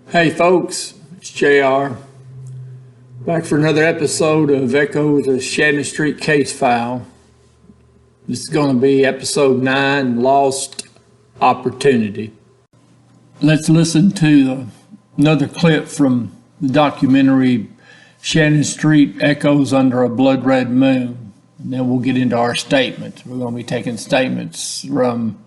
Hey folks, it's JR. Back for another episode of Echoes of Shannon Street Case File. This is going to be episode 9, Lost Opportunity. Let's listen to another clip from the documentary Shannon Street Echoes Under a Blood Red Moon. And then we'll get into our statements. We're going to be taking statements from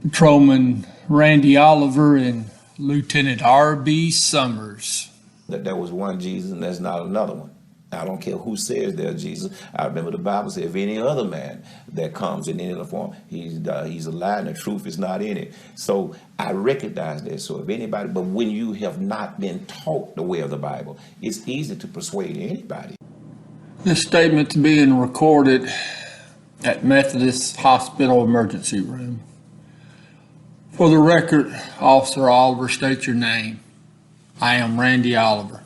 Patrolman Randy Oliver and Lieutenant R.B. Summers. That there was one Jesus and there's not another one. I don't care who says there's Jesus. I remember the Bible said, if any other man that comes in any other form, he's a lie and the truth is not in it. So I recognize that. So if anybody, but when you have not been taught the way of the Bible, it's easy to persuade anybody. This statement's being recorded at Methodist Hospital emergency room. For the record, Officer Oliver, state your name. I am Randy Oliver.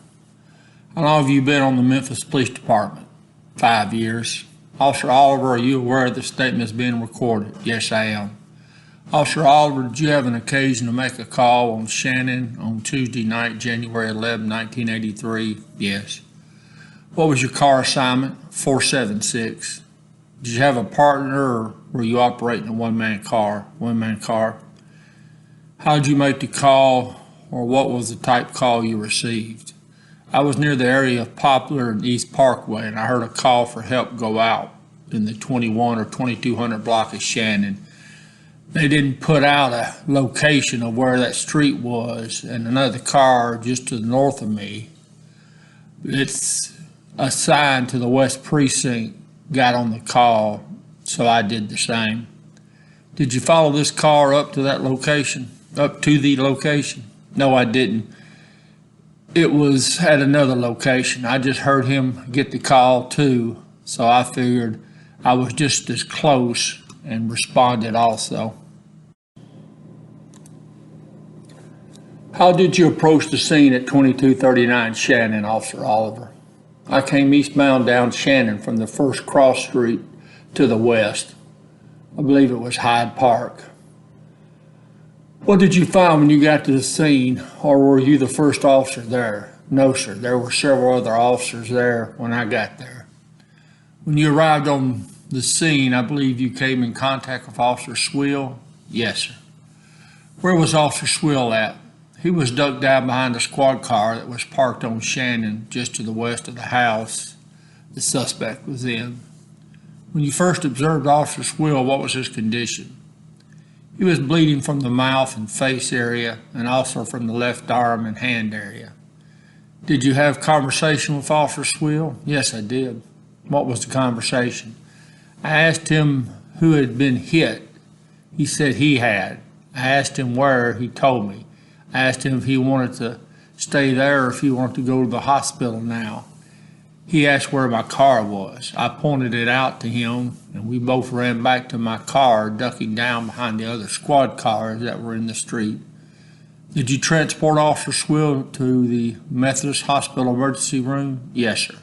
How long have you been on the Memphis Police Department? 5 years. Officer Oliver, are you aware this statement is being recorded? Yes, I am. Officer Oliver, did you have an occasion to make a call on Shannon on Tuesday night, January 11, 1983? Yes. What was your car assignment? 476. Did you have a partner or were you operating a one-man car? One-man car. How did you make the call, or what was the type call you received? I was near the area of Poplar and East Parkway, and I heard a call for help go out in the 21 or 2200 block of Shannon. They didn't put out a location of where that street was, and another car just to the north of me, it's assigned to the West Precinct, got on the call, so I did the same. Did you follow this car up to that location? Up to the location? No, I didn't. It was at another location. I just heard him get the call too, so I figured I was just as close and responded also. How did you approach the scene at 2239 Shannon, Officer Oliver? I came eastbound down Shannon from the first cross street to the west. I believe it was Hyde Park. What did you find when you got to the scene, or were you the first officer there? No, sir. There were several other officers there when I got there. When you arrived on the scene, I believe you came in contact with Officer Swill? Yes, sir. Where was Officer Swill at? He was ducked down behind a squad car that was parked on Shannon just to the west of the house the suspect was in. When you first observed Officer Swill, what was his condition? He was bleeding from the mouth and face area and also from the left arm and hand area. Did you have conversation with Officer Swill? Yes, I did. What was the conversation? I asked him who had been hit. He said he had. I asked him where. He told me. I asked him if he wanted to stay there or if he wanted to go to the hospital now. He asked where my car was. I pointed it out to him, and we both ran back to my car, ducking down behind the other squad cars that were in the street. Did you transport Officer Swill to the Methodist Hospital emergency room? Yes, sir.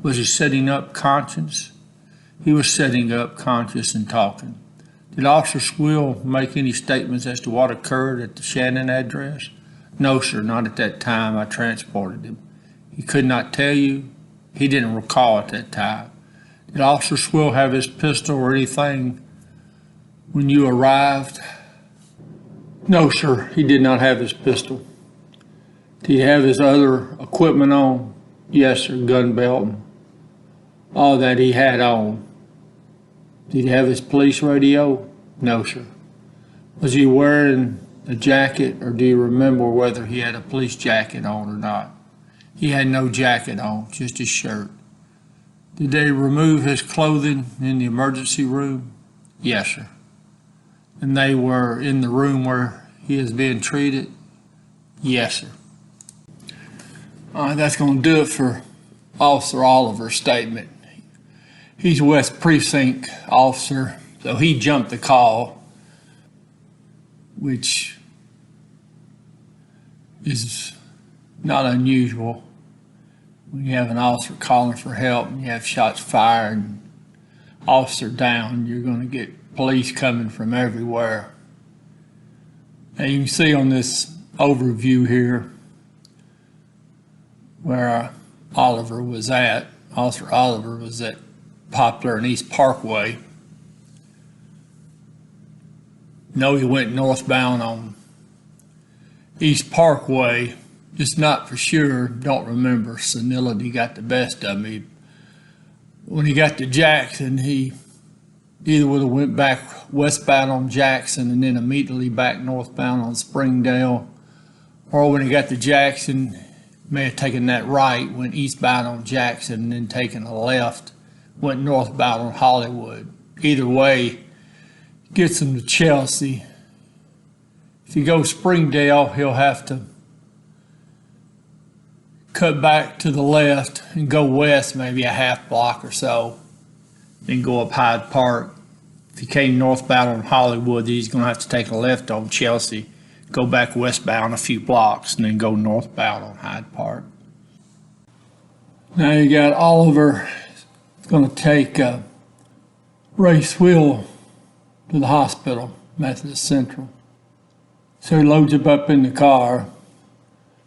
Was he setting up conscious? He was setting up conscious and talking. Did Officer Swill make any statements as to what occurred at the Shannon address? No, sir, not at that time I transported him. He could not tell you. He didn't recall at that time. Did Officer Swill have his pistol or anything when you arrived? No, sir, he did not have his pistol. Did he have his other equipment on? Yes, sir, gun belt and all that he had on. Did he have his police radio? No, sir. Was he wearing a jacket, or do you remember whether he had a police jacket on or not? He had no jacket on, just his shirt. Did they remove his clothing in the emergency room? Yes, sir. And they were in the room where he is being treated? Yes, sir. All right, that's going to do it for Officer Oliver's statement. He's West Precinct officer, so he jumped the call, which is not unusual. When you have an officer calling for help and you have shots fired and officer down, you're going to get police coming from everywhere. And you can see on this overview here where Oliver was at. Officer Oliver was at Poplar and East Parkway. No, he went northbound on East Parkway, just not for sure, don't remember. Senility got the best of me. When he got to Jackson, he either would have went back westbound on Jackson and then immediately back northbound on Springdale, or when he got to Jackson, may have taken that right, went eastbound on Jackson, and then taken a left, went northbound on Hollywood. Either way, gets him to Chelsea. If you go Springdale, he'll have to cut back to the left and go west maybe a half block or so, then go up Hyde Park. If he came northbound on Hollywood, he's going to have to take a left on Chelsea, go back westbound a few blocks, and then go northbound on Hyde Park. Now you got Oliver going to take Ray Swill to the hospital, Methodist Central. So he loads him up in the car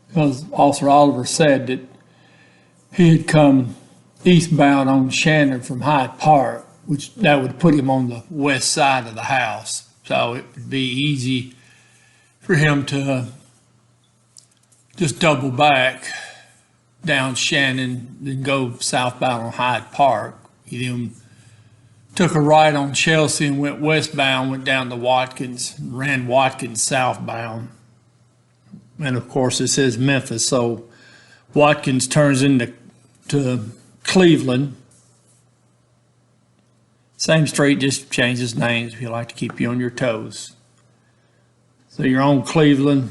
because Officer Oliver said that he had come eastbound on Shannon from Hyde Park, which that would put him on the west side of the house. So it would be easy for him to just double back down Shannon, then go southbound on Hyde Park. He then took a right on Chelsea and went westbound, went down to Watkins, and ran Watkins southbound. And of course, it says Memphis, so Watkins turns into Cleveland. Same street, just changes names if you like to keep you on your toes. So you're on Cleveland,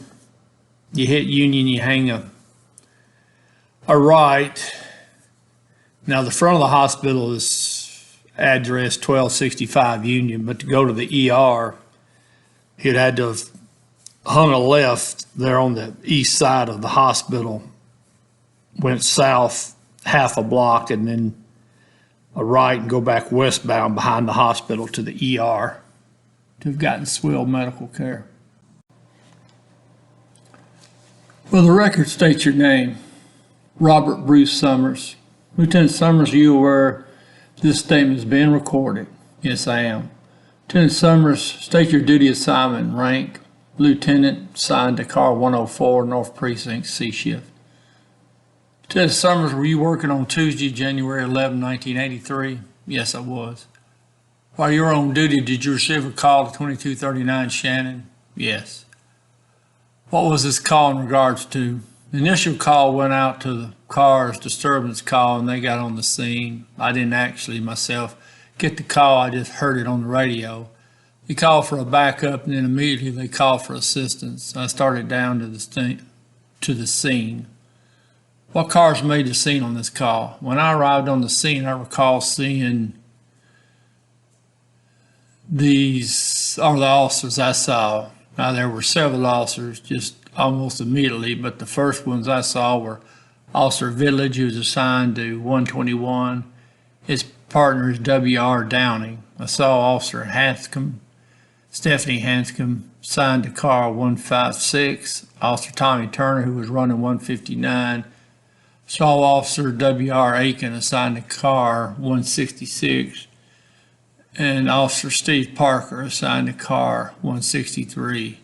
you hit Union, you hang a right. Now the front of the hospital is address 1265 Union, but to go to the ER, he'd had to have hung a left there on the east side of the hospital, went south half a block, and then a right and go back westbound behind the hospital to the ER to have gotten Swill medical care. Well, the record states your name, Robert Bruce Summers. Lieutenant Summers, are you aware this statement is being recorded? Yes, I am. Lieutenant Summers, state your duty assignment and rank. Lieutenant, assigned to Car 104, North Precinct, C shift. Lieutenant Summers, were you working on Tuesday, January 11, 1983? Yes, I was. While you were on duty, did you receive a call to 2239 Shannon? Yes. What was this call in regards to? The initial call went out to the car's disturbance call, and they got on the scene. I didn't actually myself get the call. I just heard it on the radio. They called for a backup, and then immediately they called for assistance. I started down to the scene. What cars made the scene on this call? When I arrived on the scene, I recall seeing these are the officers I saw. Now, there were several officers just almost immediately, but the first ones I saw were Officer Village, who was assigned to 121. His partner is W.R. Downing. I saw Officer Hanscom, Stephanie Hanscom, assigned to car 156. Officer Tommy Turner, who was running 159. Saw Officer W.R. Aiken, assigned to car 166. And Officer Steve Parker, assigned to car 163.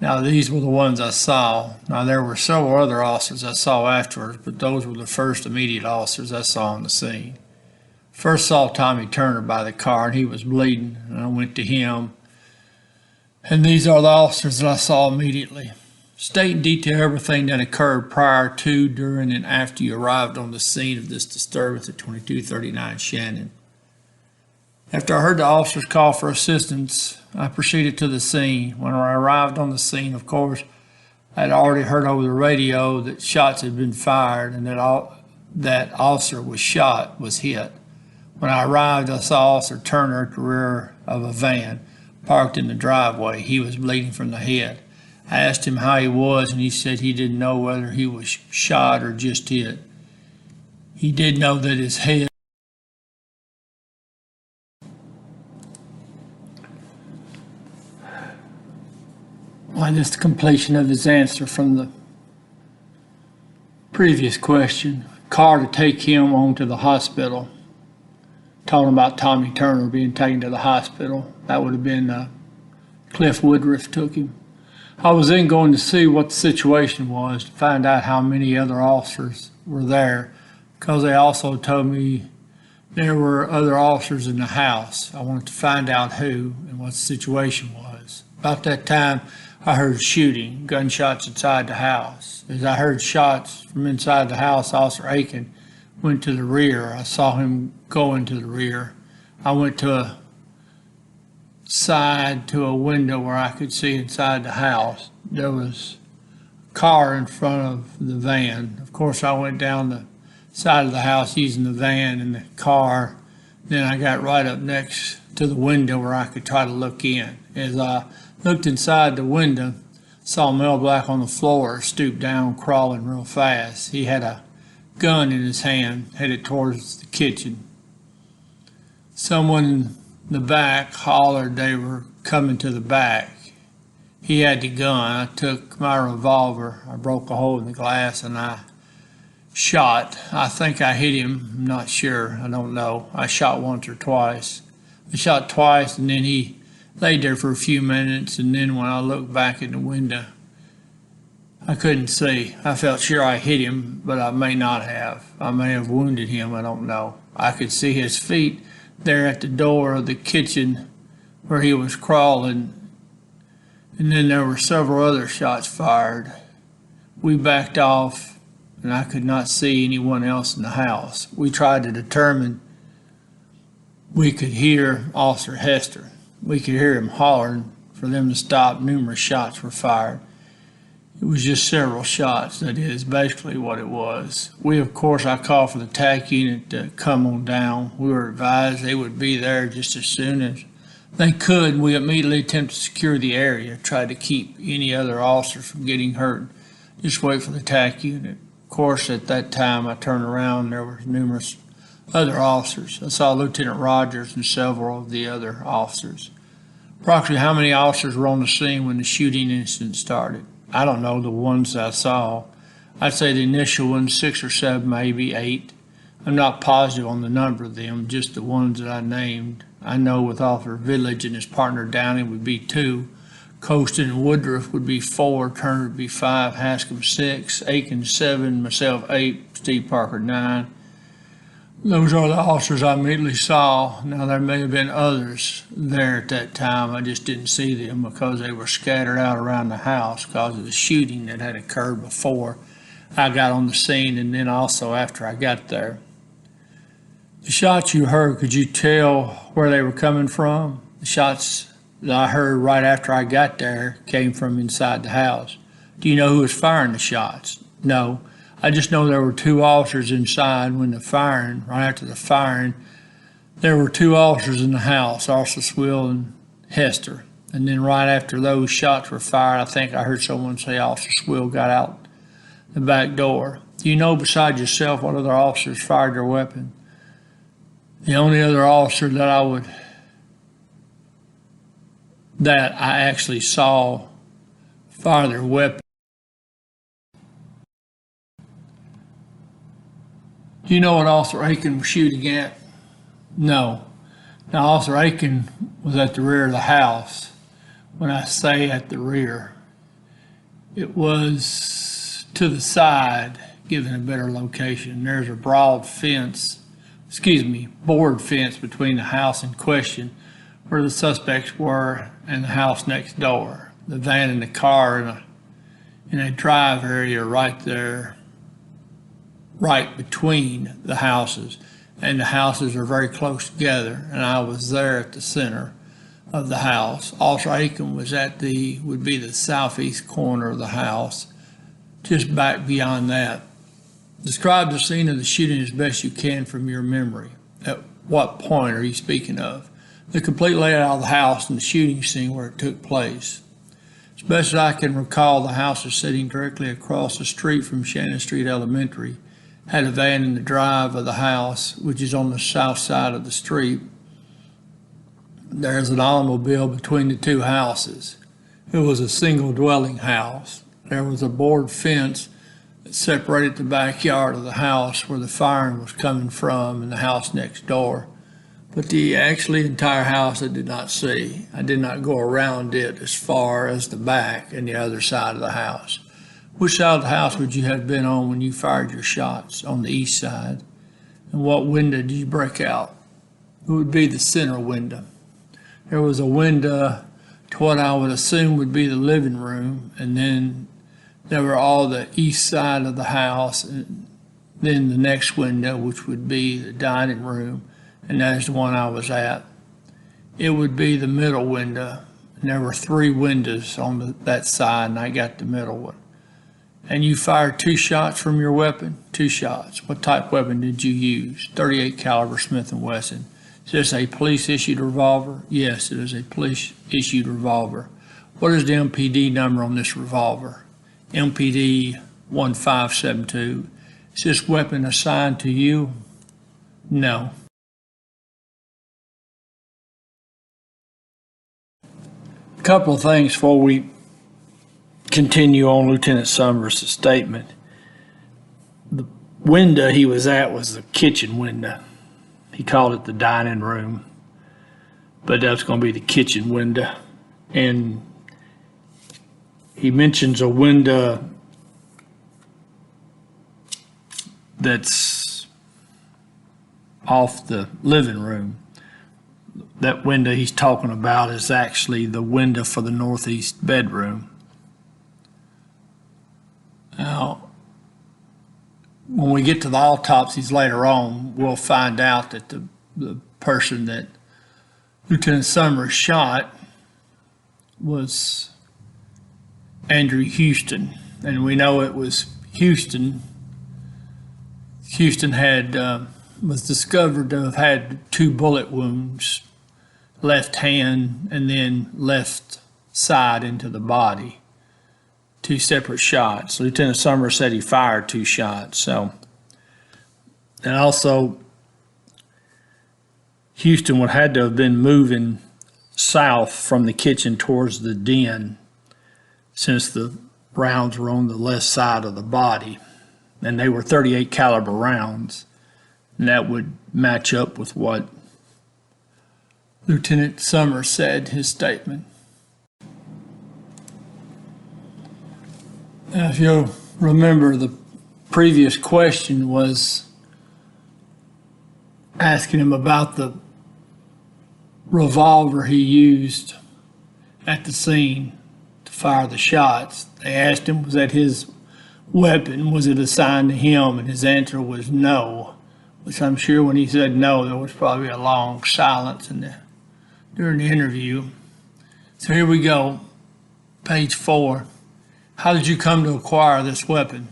Now, these were the ones I saw. Now, there were several other officers I saw afterwards, but those were the first immediate officers I saw on the scene. First saw Tommy Turner by the car, and he was bleeding, and I went to him. And these are the officers that I saw immediately. State in detail everything that occurred prior to, during, and after you arrived on the scene of this disturbance at 2239 Shannon. After I heard the officers call for assistance, I proceeded to the scene. When I arrived on the scene, of course, I had already heard over the radio that shots had been fired and that officer was shot, was hit. When I arrived, I saw Officer Turner at the rear of a van parked in the driveway. He was bleeding from the head. I asked him how he was, and he said he didn't know whether he was shot or just hit. He did know that his head Just the completion of his answer from the previous question. Car to take him on to the hospital. Talking about Tommy Turner being taken to the hospital. That would have been Cliff Woodruff took him. I was then going to see what the situation was to find out how many other officers were there, because they also told me there were other officers in the house. I wanted to find out who and what the situation was. About that time, I heard shooting, gunshots inside the house. As I heard shots from inside the house, Officer Aiken went to the rear. I saw him go into the rear. I went to a side to a window where I could see inside the house. There was a car in front of the van. Of course, I went down the side of the house using the van and the car. Then I got right up next to the window where I could try to look in. As I looked inside the window, saw Mel Black on the floor, stooped down, crawling real fast. He had a gun in his hand, headed towards the kitchen. Someone in the back hollered they were coming to the back. He had the gun. I took my revolver. I broke a hole in the glass and I shot. I think I hit him. I'm not sure. I don't know. I shot once or twice. I shot twice and then he laid there for a few minutes, and then when I looked back in the window, I couldn't see. I felt sure I hit him, but I may not have. I may have wounded him. I don't know. I could see his feet there at the door of the kitchen where he was crawling, and then there were several other shots fired. We backed off, and I could not see anyone else in the house. We tried to determine. We could hear Officer Hester. We could hear him hollering for them to stop. Numerous shots were fired. It was just several shots. That is basically what it was. Of course, I called for the TAC unit to come on down. We were advised they would be there just as soon as they could. We immediately attempted to secure the area, tried to keep any other officers from getting hurt. Just wait for the TAC unit. Of course, at that time, I turned around and there were numerous other officers. I saw Lieutenant Rogers and several of the other officers. Approximately how many officers were on the scene when the shooting incident started? I don't know the ones I saw. I'd say the initial ones, 6 or 7, maybe 8. I'm not positive on the number of them, just the ones that I named. I know with Officer Village and his partner Downey would be 2. Colston and Woodruff would be 4. Turner would be 5. Haskell 6. Aiken 7. Myself 8. Steve Parker 9. Those are the officers I immediately saw. Now, there may have been others there at that time. I just didn't see them because they were scattered out around the house because of the shooting that had occurred before I got on the scene and then also after I got there. The shots you heard, could you tell where they were coming from? The shots that I heard right after I got there came from inside the house. Do you know who was firing the shots? No. I just know there were 2 officers inside when the firing, right after the firing, there were 2 officers in the house, Officer Swill and Hester. And then right after those shots were fired, I think I heard someone say Officer Swill got out the back door. Do you know besides yourself what other officers fired their weapon? The only other officer that I actually saw fire their weapon. Do you know what Officer Aiken was shooting at? No. Now, Officer Aiken was at the rear of the house. When I say at the rear, it was to the side, given a better location. There's a board fence between the house in question where the suspects were and the house next door. The van and the car in a drive area right there, right between the houses, and the houses are very close together, and I was there at the center of the house. Officer Aiken was would be the southeast corner of the house, just back beyond that. Describe the scene of the shooting as best you can from your memory. At what point are you speaking of? The complete layout of the house and the shooting scene where it took place. As best as I can recall, the house is sitting directly across the street from Shannon Street Elementary. Had a van in the drive of the house, which is on the south side of the street. There's an automobile between the 2 houses. It was a single dwelling house. There was a board fence that separated the backyard of the house where the firing was coming from and the house next door. But the actually entire house I did not see. I did not go around it as far as the back and the other side of the house. Which side of the house would you have been on when you fired your shots? On the east side. And what window did you break out? It would be the center window. There was a window to what I would assume would be the living room, and then there were all the east side of the house, and then the next window, which would be the dining room, and that is the one I was at. It would be the middle window, and there were 3 windows on that side, and I got the middle one. And you fired 2 shots from your weapon? 2 shots. What type weapon did you use? .38 caliber Smith & Wesson. Is this a police-issued revolver? Yes, it is a police-issued revolver. What is the MPD number on this revolver? MPD 1572. Is this weapon assigned to you? No. A couple of things before we continue on Lieutenant Summers' statement. The window he was at was the kitchen window. He called it the dining room, but that's going to be the kitchen window. And he mentions a window that's off the living room. That window he's talking about is actually the window for the northeast bedroom. Now, when we get to the autopsies later on, we'll find out that the person that Lieutenant Summers shot was Andrew Houston, and we know it was Houston. Houston was discovered to have had 2 bullet wounds, left hand and then left side into the body. 2 separate shots. Lieutenant Summers said he fired 2 shots. And also, Houston would have had to have been moving south from the kitchen towards the den, since the rounds were on the left side of the body, and they were .38 caliber rounds, and that would match up with what Lieutenant Summers said in his statement. Now, if you'll remember, the previous question was asking him about the revolver he used at the scene to fire the shots. They asked him, was that his weapon? Was it assigned to him? And his answer was no, which I'm sure when he said no, there was probably a long silence during the interview. So here we go, page 4. How did you come to acquire this weapon?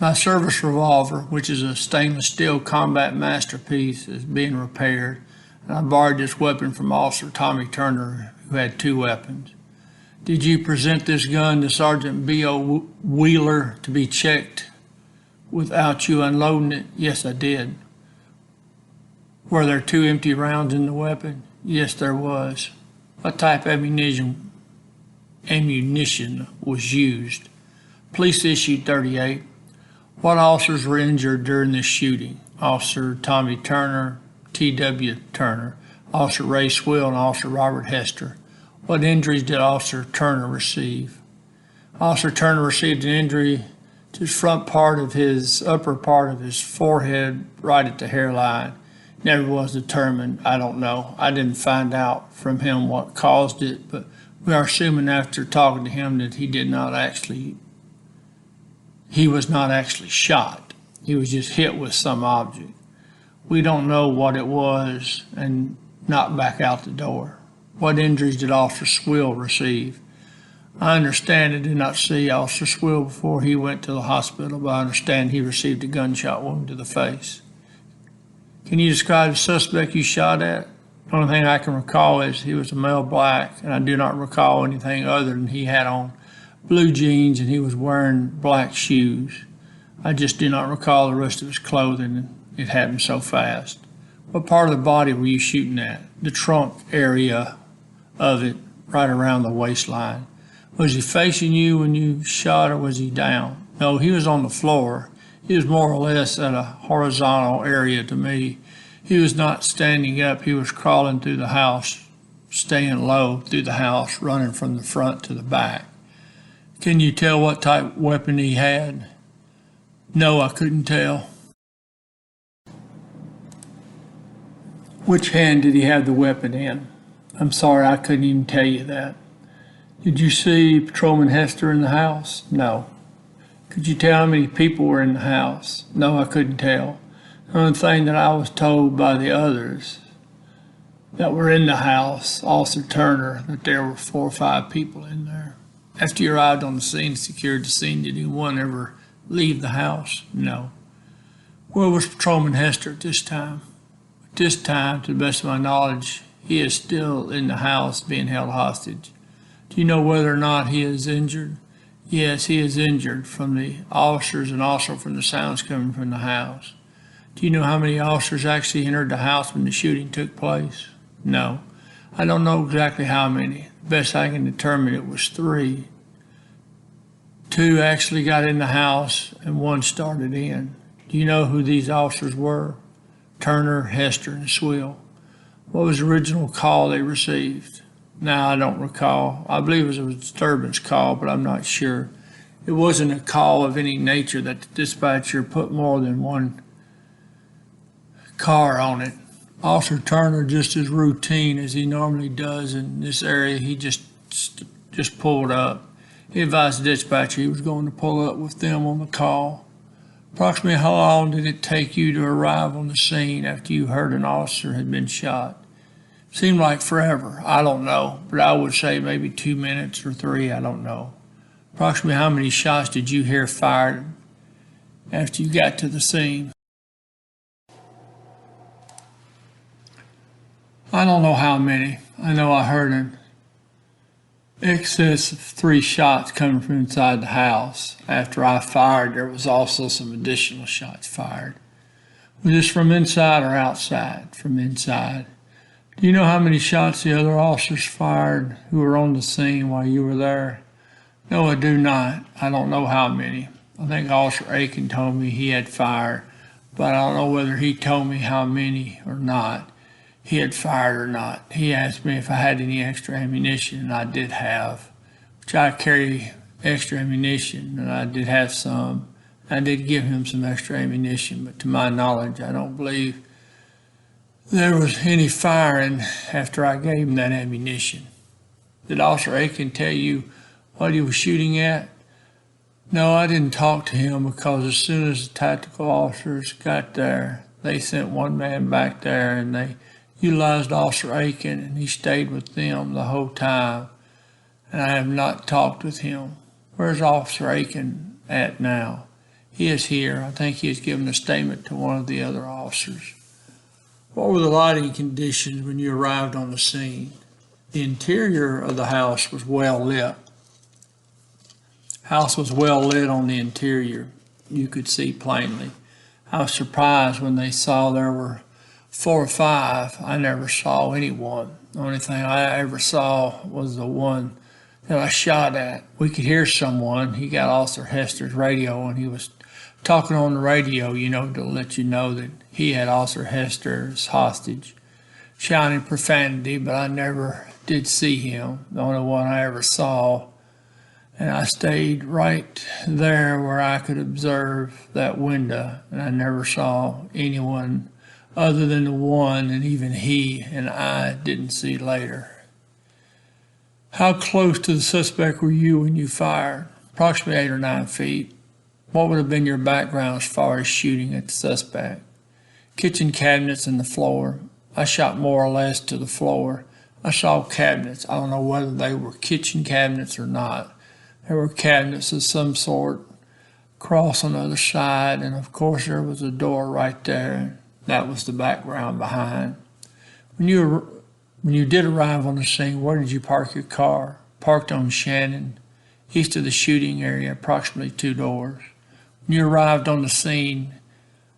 My service revolver, which is a stainless steel combat masterpiece, is being repaired, and I borrowed this weapon from Officer Tommy Turner, who had 2 weapons. Did you present this gun to Sergeant B.O. Wheeler to be checked without you unloading it? Yes, I did. Were there 2 empty rounds in the weapon? Yes, there was. What type of ammunition was used? Police issued .38. What officers were injured during this shooting? Officer Tommy Turner, T.W. Turner, Officer Ray Swill, and Officer Robert Hester. What injuries did Officer Turner receive? Officer Turner received an injury to his front part of his upper part of his forehead, right at the hairline. Never was determined. I don't know. I didn't find out from him what caused it, but we are assuming after talking to him that he was not actually shot. He was just hit with some object. We don't know what it was and knocked back out the door. What injuries did Officer Swill receive? I understand I did not see Officer Swill before he went to the hospital, but I understand he received a gunshot wound to the face. Can you describe the suspect you shot at? The only thing I can recall is he was a male black, and I do not recall anything other than he had on blue jeans and he was wearing black shoes. I just do not recall the rest of his clothing, and it happened so fast. What part of the body were you shooting at? The trunk area of it, right around the waistline. Was he facing you when you shot, or was he down? No, he was on the floor. He was more or less at a horizontal area to me. He was not standing up. He was crawling through the house, staying low through the house, running from the front to the back. Can you tell what type of weapon he had? No, I couldn't tell. Which hand did he have the weapon in? I'm sorry, I couldn't even tell you that. Did you see Patrolman Hester in the house? No. Could you tell how many people were in the house? No, I couldn't tell. The only thing that I was told by the others that were in the house, Officer Turner, that there were 4 or 5 people in there. After you arrived on the scene and secured the scene, did anyone ever leave the house? No. Where was Patrolman Hester at this time? At this time, to the best of my knowledge, he is still in the house being held hostage. Do you know whether or not he is injured? Yes, he is injured from the officers and also from the sounds coming from the house. Do you know how many officers actually entered the house when the shooting took place? No. I don't know exactly how many. The best I can determine, it was 3. 2 actually got in the house and 1 started in. Do you know who these officers were? Turner, Hester, and Swill. What was the original call they received? Now, I don't recall. I believe it was a disturbance call, but I'm not sure. It wasn't a call of any nature that the dispatcher put more than 1 car on it. Officer Turner, just as routine as he normally does in this area, he just pulled up. He advised the dispatcher he was going to pull up with them on the call. Approximately how long did it take you to arrive on the scene after you heard an officer had been shot? Seemed like forever. I don't know, but I would say maybe 2 minutes or 3, I don't know. Approximately how many shots did you hear fired after you got to the scene? I don't know how many. I know I heard an excess of 3 shots coming from inside the house. After I fired, there was also some additional shots fired. Was this from inside or outside? From inside. Do you know how many shots the other officers fired who were on the scene while you were there? No, I do not. I don't know how many. I think Officer Aiken told me he had fired, but I don't know whether he told me how many or not he had fired or not. He asked me if I had any extra ammunition, and I did have, which I carry extra ammunition, and I did have some. I did give him some extra ammunition, but to my knowledge, I don't believe there was any firing after I gave him that ammunition. Did Officer Aiken tell you what he was shooting at? No, I didn't talk to him because as soon as the tactical officers got there, they sent 1 man back there and they utilized Officer Aiken, and he stayed with them the whole time, and I have not talked with him. Where's Officer Aiken at now? He is here. I think he has given a statement to one of the other officers. What were the lighting conditions when you arrived on the scene? The interior of the house was well lit. House was well lit on the interior. You could see plainly. I was surprised when they saw there were 4 or 5. I never saw anyone. The only thing I ever saw was the one that I shot at. We could hear someone. He got Officer Hester's radio, and he was talking on the radio, to let you know that he had Officer Hester as hostage, shouting profanity, but I never did see him. The only one I ever saw, and I stayed right there where I could observe that window, and I never saw anyone other than the one, and even he and I didn't see later. How close to the suspect were you when you fired? Approximately 8 or 9 feet. What would have been your background as far as shooting at the suspect? Kitchen cabinets and the floor. I shot more or less to the floor. I saw cabinets. I don't know whether they were kitchen cabinets or not. There were cabinets of some sort across on the other side, and of course there was a door right there. That was the background behind. When you did arrive on the scene, where did you park your car? Parked on Shannon, east of the shooting area, approximately 2 doors. When you arrived on the scene,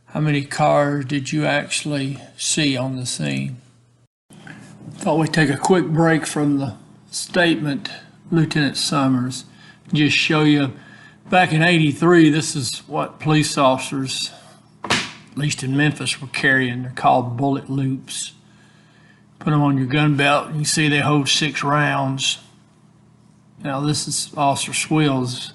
how many cars did you actually see on the scene? Thought we'd take a quick break from the statement, Lieutenant Summers. Just show you, back in '83, this is what police officers, at least in Memphis, were carrying. They're called bullet loops. Put them on your gun belt, and you see they hold 6 rounds. Now this is Officer Swill's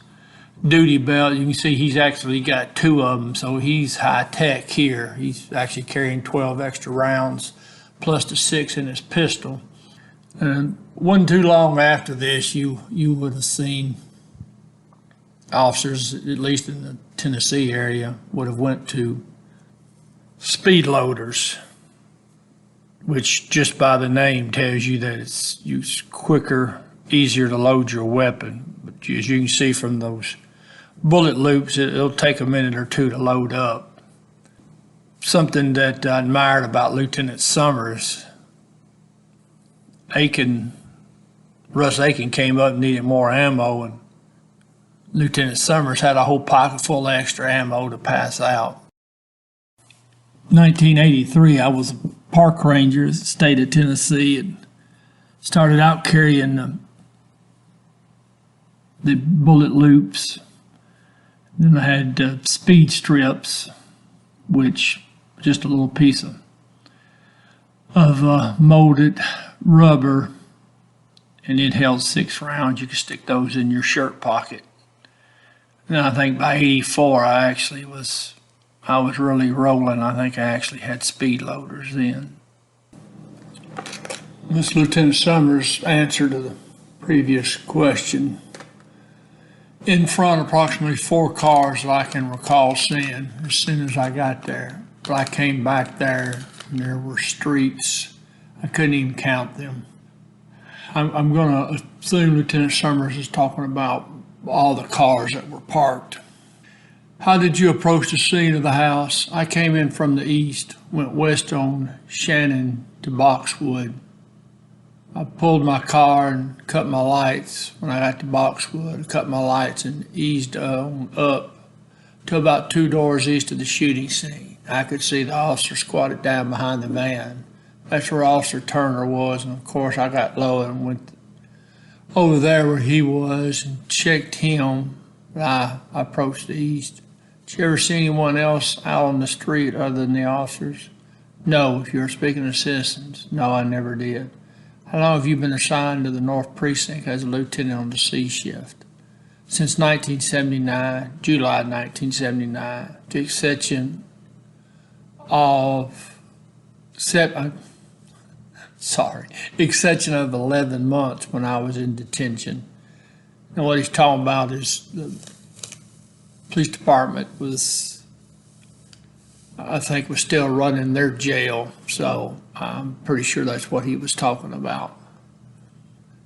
duty belt. You can see he's actually got 2 of them, so he's high tech here. He's actually carrying 12 extra rounds plus the 6 in his pistol. And wasn't too long after this, you would have seen officers, at least in the Tennessee area, would have went to speed loaders, which just by the name tells you that it's quicker, easier to load your weapon. But as you can see from those bullet loops, it'll take a minute or 2 to load up. Something that I admired about Lieutenant Summers, Russ Aiken came up and needed more ammo, and Lieutenant Summers had a whole pocket full of extra ammo to pass out. 1983, I was a park ranger in the state of Tennessee and started out carrying the bullet loops. Then I had speed strips, which just a little piece of molded rubber, and it held 6 rounds. You could stick those in your shirt pocket. And I think by '84, I was really rolling. I think I actually had speed loaders then. This Lieutenant Summers' answer to the previous question. In front, approximately 4 cars that I can recall seeing as soon as I got there. But I came back there and there were streets. I couldn't even count them. I'm going to assume Lieutenant Summers is talking about all the cars that were parked. How did you approach the scene of the house? I came in from the east, went west on Shannon to Boxwood. I pulled my car and cut my lights. When I got to Boxwood, I cut my lights and eased on up to about 2 doors east of the shooting scene. I could see the officer squatted down behind the van. That's where Officer Turner was, and of course I got low and went over there where he was and checked him. I approached the east. Did you ever see anyone else out on the street other than the officers? No, if you're speaking of citizens. No, I never did. How long have you been assigned to the North Precinct as a lieutenant on the C shift? Since 1979, July 1979, to exception of, exception of 11 months when I was in detention. And what he's talking about is the police department was, I think, was still running their jail, so I'm pretty sure that's what he was talking about.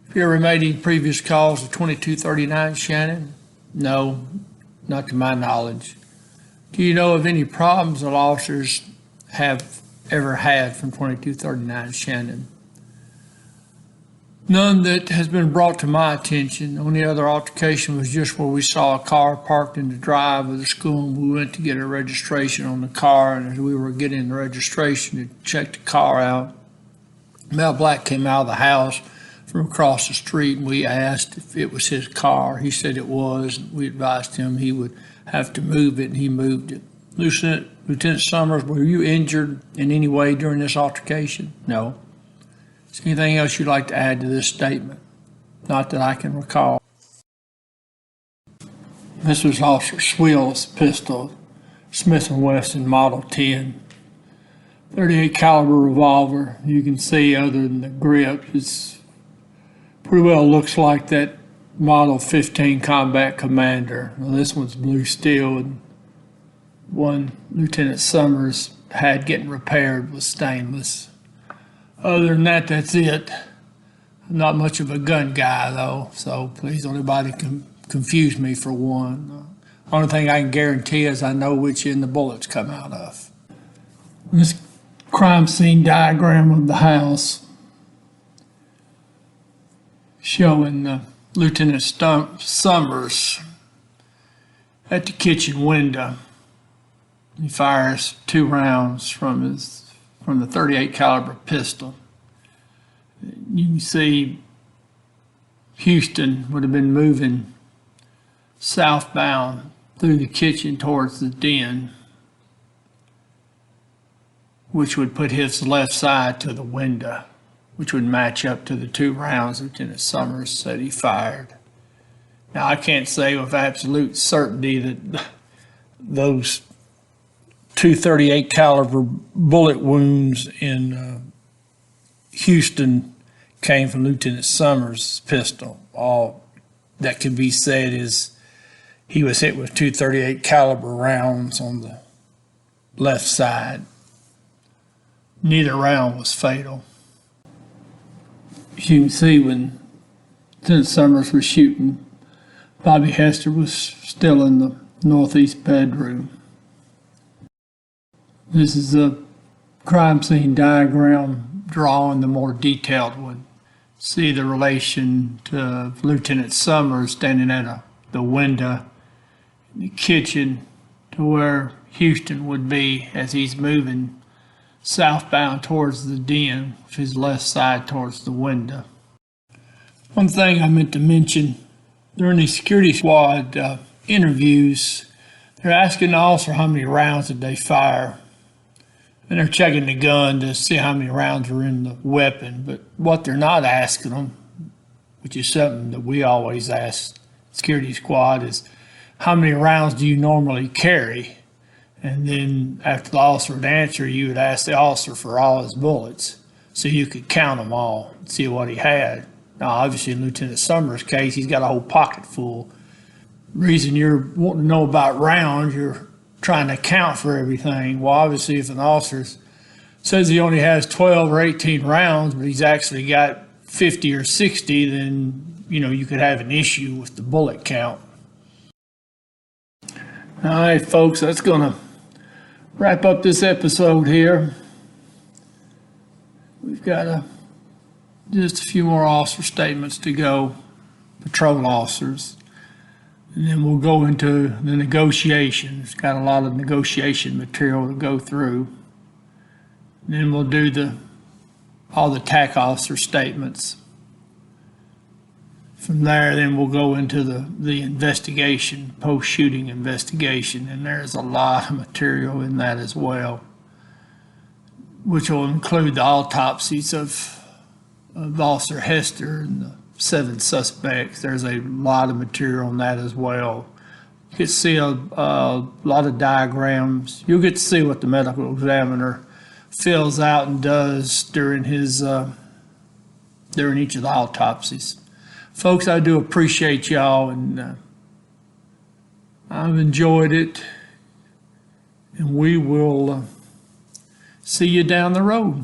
Have you ever made any previous calls to 2239 Shannon? No, not to my knowledge. Do you know of any problems that officers have ever had from 2239 Shannon? None that has been brought to my attention. The only other altercation was just where we saw a car parked in the drive of the school, and we went to get a registration on the car, and as we were getting the registration to check the car out, Mel Black came out of the house from across the street, and we asked if it was his car. He said it was, and we advised him he would have to move it, and he moved it. Lieutenant Summers, were you injured in any way during this altercation? No. Is there anything else you'd like to add to this statement? Not that I can recall. This was Officer Swill's pistol, Smith & Wesson Model 10. 38 caliber revolver. You can see, other than the grip, it's pretty well looks like that Model 15 Combat Commander. Now, this one's blue steel, and one Lieutenant Summers had getting repaired was stainless. Other than that, that's it. I'm not much of a gun guy, though, so please don't anybody confuse me for one. Only thing I can guarantee is I know which end the bullets come out of. This crime scene diagram of the house showing Lieutenant Summers at the kitchen window. He fires 2 rounds from the 38 caliber pistol. You can see Houston would have been moving southbound through the kitchen towards the den, which would put his left side to the window, which would match up to the 2 rounds Lieutenant Summers said he fired. Now, I can't say with absolute certainty that those 238 caliber bullet wounds in Houston came from Lieutenant Summers' pistol. All that can be said is he was hit with 238 caliber rounds on the left side. Neither round was fatal. As you can see, when Lieutenant Summers was shooting, Bobby Hester was still in the northeast bedroom. This is a crime scene diagram drawing, the more detailed one. See the relation to Lieutenant Summers standing at the window in the kitchen to where Houston would be as he's moving southbound towards the den, with his left side towards the window. One thing I meant to mention, during the security squad interviews, they're asking the officer how many rounds did they fire. And they're checking the gun to see how many rounds are in the weapon. But what they're not asking them, which is something that we always ask security squad, is how many rounds do you normally carry? And then after the officer would answer, you would ask the officer for all his bullets so you could count them all and see what he had. Now, obviously, in Lieutenant Summers' case, he's got a whole pocket full. Reason you're wanting to know about rounds, you're trying to count for everything. Well, obviously, if an officer says he only has 12 or 18 rounds, but he's actually got 50 or 60, then, you could have an issue with the bullet count. All right, folks, that's going to wrap up this episode here. We've got just a few more officer statements to go, patrol officers. And then we'll go into the negotiations. Got a lot of negotiation material to go through. And then we'll do all the TAC officer statements. From there, then we'll go into the investigation, post-shooting investigation, and there's a lot of material in that as well, which will include the autopsies of Officer Hester and the 7 suspects. There's a lot of material on that as well. You get to see a lot of diagrams. You'll get to see what the medical examiner fills out and does during each of the autopsies. Folks, I do appreciate y'all, and I've enjoyed it, and we will see you down the road.